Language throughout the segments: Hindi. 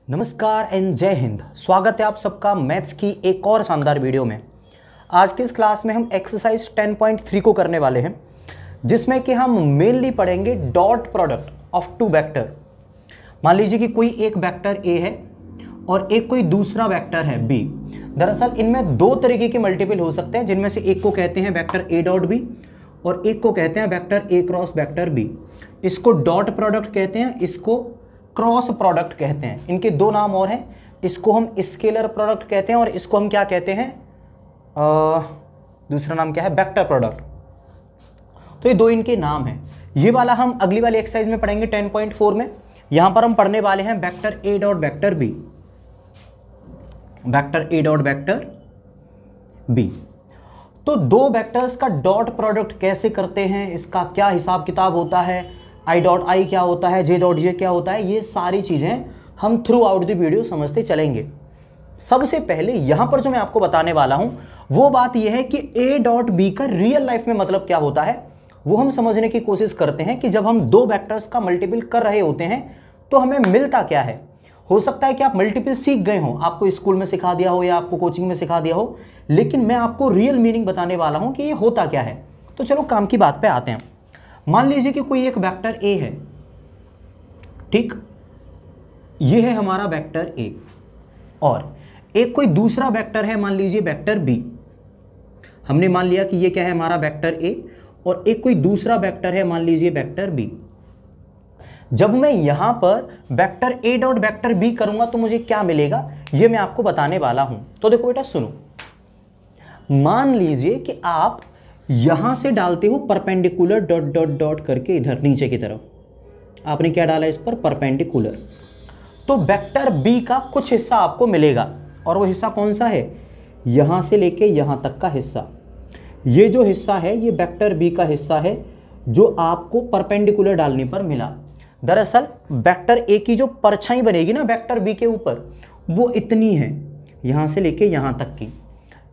नमस्कार एंड जय हिंद। स्वागत है आप सबका मैथ्स की एक और शानदार वीडियो में। आज की इस क्लास में हम एक्सरसाइज 10.3 को करने वाले हैं, जिसमें कि हम मेनली पढ़ेंगे dot product of two vector. मान लीजिए कि कोई एक वेक्टर ए है और एक कोई दूसरा वेक्टर है बी। दरअसल इनमें दो तरीके के मल्टीपल हो सकते हैं, जिनमें से एक को कहते हैं वेक्टर ए डॉट बी और एक को कहते हैं vector A cross vector B. इसको डॉट प्रोडक्ट कहते हैं, इसको क्रॉस प्रोडक्ट कहते हैं। इनके दो नाम और हैं, इसको हम स्केलर प्रोडक्ट कहते हैं और इसको हम क्या कहते हैं, दूसरा नाम क्या है, वेक्टर प्रोडक्ट। तो ये दो इनके नाम हैं। ये वाला हम अगली वाली एक्सरसाइज में पढ़ेंगे 10.4 में। यहां पर हम पढ़ने वाले हैं vector A dot vector B, vector A dot vector B. तो दो वेक्टर्स का डॉट प्रोडक्ट कैसे करते हैं, इसका क्या हिसाब किताब होता है, आई डॉट आई क्या होता है, जे डॉट जे क्या होता है, ये सारी चीजें हम थ्रू आउट द वीडियो समझते चलेंगे। सबसे पहले यहां पर जो मैं आपको बताने वाला हूं वो बात यह है कि ए डॉट बी का रियल लाइफ में मतलब क्या होता है, वो हम समझने की कोशिश करते हैं कि जब हम दो वेक्टर्स का मल्टीपल कर रहे होते हैं तो हमें मिलता क्या है। हो सकता है कि आप मल्टीपल सीख गए हो, आपको स्कूल में सिखा दिया हो या आपको कोचिंग में सिखा दिया हो, लेकिन मैं आपको रियल मीनिंग बताने वाला हूं कि ये होता क्या है। तो चलो काम की बात पे आते हैं। मान लीजिए कि कोई एक वेक्टर ए है, ठीक, ये है हमारा वेक्टर ए, और एक कोई दूसरा वेक्टर है, मान लीजिए वेक्टर बी। हमने मान लिया कि ये क्या है, हमारा वेक्टर ए, और एक कोई दूसरा वेक्टर है, मान लीजिए वेक्टर बी। जब मैं यहां पर vector A dot vector B करूंगा तो मुझे क्या मिलेगा, ये मैं आपको बताने वाला हूं। तो देखो बेटा सुनो, मान लीजिए कि आप यहां से डालते हो परपेंडिकुलर डॉट डॉट डॉट करके इधर नीचे की तरफ, आपने क्या डाला इस पर, परपेंडिकुलर। तो वेक्टर बी का कुछ हिस्सा आपको मिलेगा, और वो हिस्सा कौन सा है, यहां से लेके यहां तक का हिस्सा। ये जो हिस्सा है ये वेक्टर बी का हिस्सा है जो आपको परपेंडिकुलर डालने पर मिला। दरअसल वेक्टर ए की जो परछाई बनेगी ना वेक्टर बी के ऊपर, वो इतनी है, यहां से लेके यहां तक की।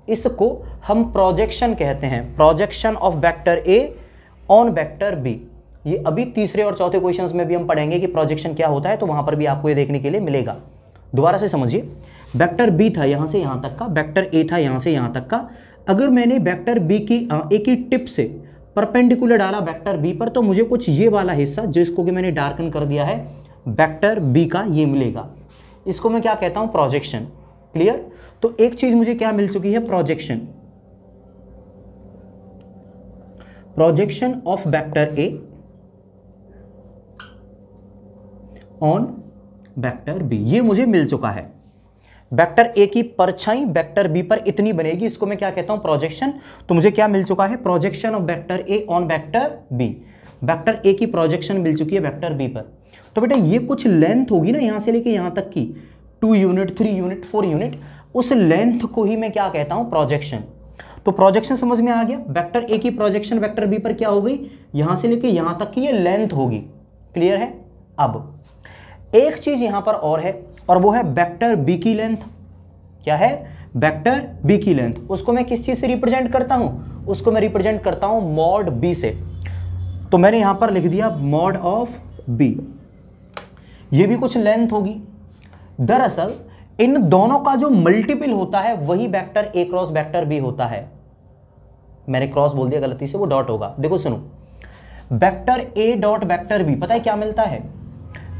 इसको हम प्रोजेक्शन कहते हैं, projection of vector A on vector B. ये अभी तीसरे और चौथे क्वेश्चंस में भी हम पढ़ेंगे कि प्रोजेक्शन क्या होता है, तो वहां पर भी आपको ये देखने के लिए मिलेगा। दोबारा से समझिए, वेक्टर बी था यहां से यहां तक का, वेक्टर ए था यहां से यहां तक का। अगर मैंने वेक्टर बी की ए की टिप से परपेंडिकुलर डाला वेक्टर बी पर, तो मुझे कुछ ये वाला हिस्सा जिसको कि मैंने डार्कन कर दिया है वेक्टर बी का, ये मिलेगा। इसको मैं क्या कहता हूं, प्रोजेक्शन। क्लियर। तो एक चीज मुझे क्या मिल चुकी है, projection, projection of vector A on vector B, ये मुझे मिल चुका है। वेक्टर ए की परछाई वेक्टर बी पर इतनी बनेगी, इसको मैं क्या कहता हूं, प्रोजेक्शन। तो मुझे क्या मिल चुका है, projection of vector A on vector B. Vector A की प्रोजेक्शन मिल चुकी है वेक्टर बी पर। तो बेटा ये कुछ लेंथ होगी ना यहां से लेके यहां तक की, 2 यूनिट 3 यूनिट 4 यूनिट, उस लेंथ को ही मैं क्या कहता हूं, प्रोजेक्शन। तो प्रोजेक्शन समझ में आ गया। वेक्टर ए की प्रोजेक्शन वेक्टर बी पर क्या हो गई, यहां से लेके यहां तक की ये लेंथ होगी। क्लियर है। अब एक चीज यहां पर और है, और वो है वेक्टर बी की लेंथ। क्या है, वेक्टर बी की लेंथ। उसको मैं किस चीज से रिप्रेजेंट करता हूं, उसको मैं रिप्रेजेंट करता हूं मॉड बी से। तो मैंने यहां पर लिख दिया मॉड ऑफ बी, ये भी कुछ लेंथ होगी। दरअसल इन दोनों का जो मल्टीपल होता है वही vector A cross vector B होता है। मैंने क्रॉस बोल दिया गलती से, वो डॉट होगा। देखो सुनो, vector A dot vector B, पता है क्या मिलता है,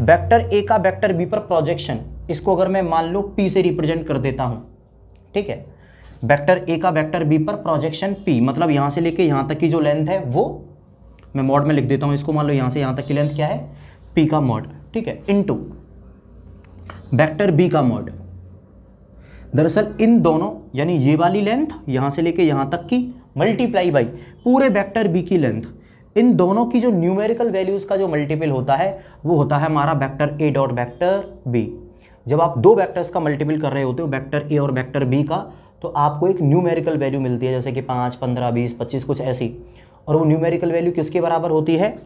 वेक्टर ए का वेक्टर बी पर प्रोजेक्शन। इसको अगर मैं मान लो पी से रिप्रेजेंट कर देता हूं, ठीक है, वेक्टर ए का वेक्टर बी पर प्रोजेक्शन पी, मतलब यहां से लेके यहां तक की जो लेंथ है वो मैं मॉड में लिख देता हूं। इसको मान लो यहां से यहां तक की लेंथ क्या है, पी का मॉड, ठीक है, इनटू वेक्टर बी का मॉड। दरअसल इन दोनों, यानी ये वाली लेंथ यहां से लेके यहां तक की मल्टीप्लाई बाई पूरे वेक्टर बी की लेंथ, इन दोनों की जो न्यूमेरिकल वैल्यूज का जो मल्टीपल होता है वो होता है हमारा vector A dot vector B. जब आप दो वेक्टर्स का मल्टीपल कर रहे होते हो, वेक्टर ए और वेक्टर बी का, तो आपको एक न्यूमेरिकल वैल्यू मिलती है, जैसे कि 5, 15, 20, 25 कुछ ऐसी। और वो न्यूमेरिकल वैल्यू किसके बराबर होती है,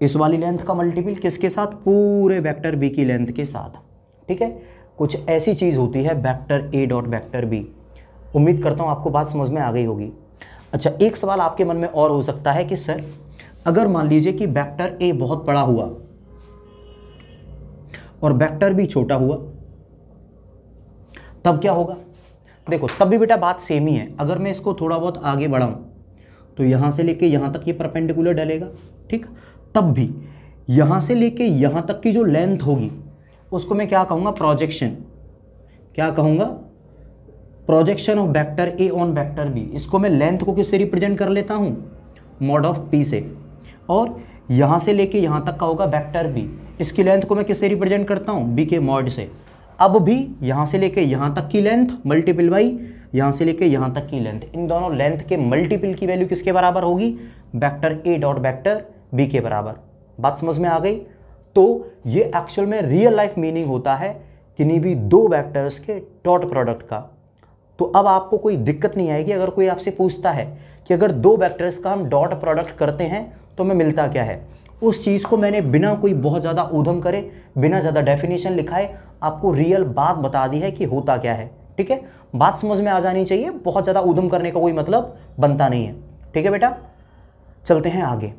इस वाली लेंथ का मल्टीपल किसके साथ, पूरे वेक्टर बी की लेंथ के साथ। ठीक है, कुछ ऐसी चीज होती है vector A dot vector B. उम्मीद करता हूं आपको बात समझ में आ गई होगी। अच्छा, एक सवाल आपके मन में और हो सकता है कि सर अगर मान लीजिए कि वेक्टर ए बहुत बड़ा हुआ और वेक्टर भी छोटा हुआ, तब क्या होगा? देखो तब भी बेटा बात सेम ही है। अगर मैं इसको थोड़ा बहुत आगे बढ़ाऊं तो यहां से लेके यहां तक ये परपेंडिकुलर डलेगा, ठीक। तब भी यहां से लेके यहां तक की जो लेंथ होगी उसको मैं क्या कहूंगा? प्रोजेक्शन। क्या कहूंगा? Projection of vector A on vector B. इसको मैं लेंथ को किससे रिप्रेजेंट कर लेता हूं? मॉड ऑफ पी से। और यहां से लेके यहां तक का होगा वेक्टर बी, इसकी लेंथ को मैं किससे रिप्रेजेंट करता हूं? बी के मॉड से। अब भी यहां से लेके यहां तक की लेंथ मल्टीपल बाई यहां से लेके यहां तक की लेंथ, इन दोनों लेंथ के मल्टीपल की वैल्यू किसके बराबर होगी? Vector A dot vector B के बराबर। बात समझ में आ गई? तो ये एक्चुअल में रियल लाइफ मीनिंग होता है किन्हीं भी दो वेक्टर्स के डॉट प्रोडक्ट का। तो अब आपको कोई दिक्कत नहीं आएगी अगर कोई आपसे पूछता है कि अगर दो वेक्टर्स का हम डॉट प्रोडक्ट करते हैं तो हमें मिलता क्या है। उस चीज़ को मैंने बिना कोई बहुत ज़्यादा ऊधम करे, बिना ज़्यादा डेफिनेशन लिखाए आपको रियल बात बता दी है कि होता क्या है। ठीक है, बात समझ में आ जानी चाहिए, बहुत ज़्यादा ऊधम करने का कोई मतलब बनता नहीं है। ठीक है बेटा, चलते हैं आगे।